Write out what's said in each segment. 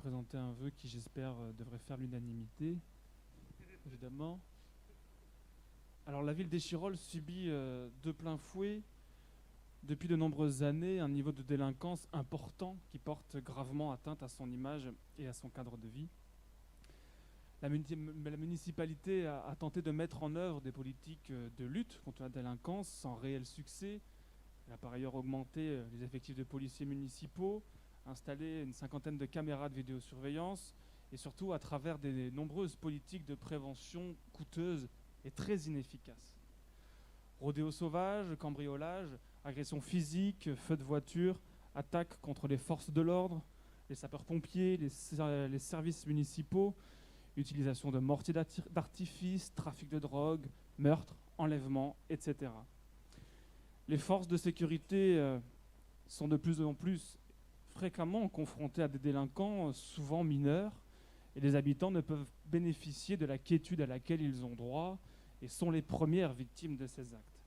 présenter un vœu qui, j'espère, devrait faire l'unanimité, évidemment. Alors, la ville d'Échirolles subit de plein fouet, depuis de nombreuses années, un niveau de délinquance important qui porte gravement atteinte à son image et à son cadre de vie. La municipalité a tenté de mettre en œuvre des politiques de lutte contre la délinquance sans réel succès. Elle a par ailleurs augmenté les effectifs de policiers municipaux, installé une cinquantaine de caméras de vidéosurveillance et surtout à travers des nombreuses politiques de prévention coûteuses et très inefficaces. Rodéo sauvage, cambriolage, agressions physiques, feux de voiture, attaques contre les forces de l'ordre, les sapeurs-pompiers, les services municipaux, utilisation de mortiers d'artifice, trafic de drogue, meurtres, enlèvements, etc. Les forces de sécurité sont de plus en plus fréquemment confrontées à des délinquants, souvent mineurs, et les habitants ne peuvent bénéficier de la quiétude à laquelle ils ont droit et sont les premières victimes de ces actes.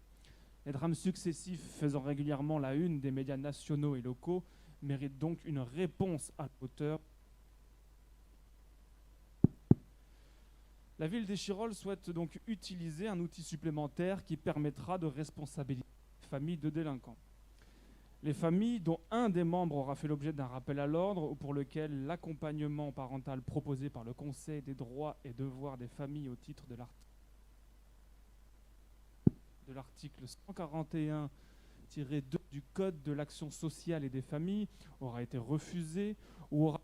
Les drames successifs faisant régulièrement la une des médias nationaux et locaux méritent donc une réponse à la hauteur. La ville d'Échirolles souhaite donc utiliser un outil supplémentaire qui permettra de responsabiliser les familles de délinquants. Les familles dont un des membres aura fait l'objet d'un rappel à l'ordre ou pour lequel l'accompagnement parental proposé par le Conseil des droits et devoirs des familles au titre de l'article 141-2 du Code de l'action sociale et des familles aura été refusé ou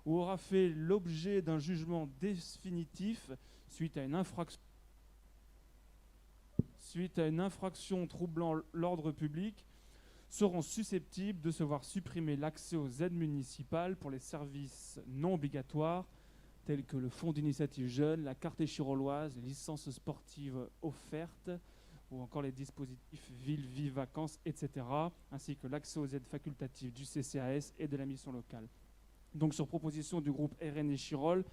aura fait l'objet d'un jugement définitif suite à une infraction troublant l'ordre public, seront susceptibles de se voir supprimer l'accès aux aides municipales pour les services non obligatoires tels que le fonds d'initiative jeune, la carte échirolloise, les licences sportives offertes ou encore les dispositifs ville, vie, vacances, etc., ainsi que l'accès aux aides facultatives du CCAS et de la mission locale. Donc, sur proposition du groupe RN Échirolles,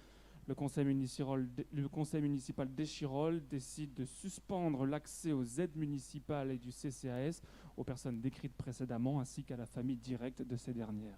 le conseil municipal d'Échirolles décide de suspendre l'accès aux aides municipales et du CCAS aux personnes décrites précédemment, ainsi qu'à la famille directe de ces dernières.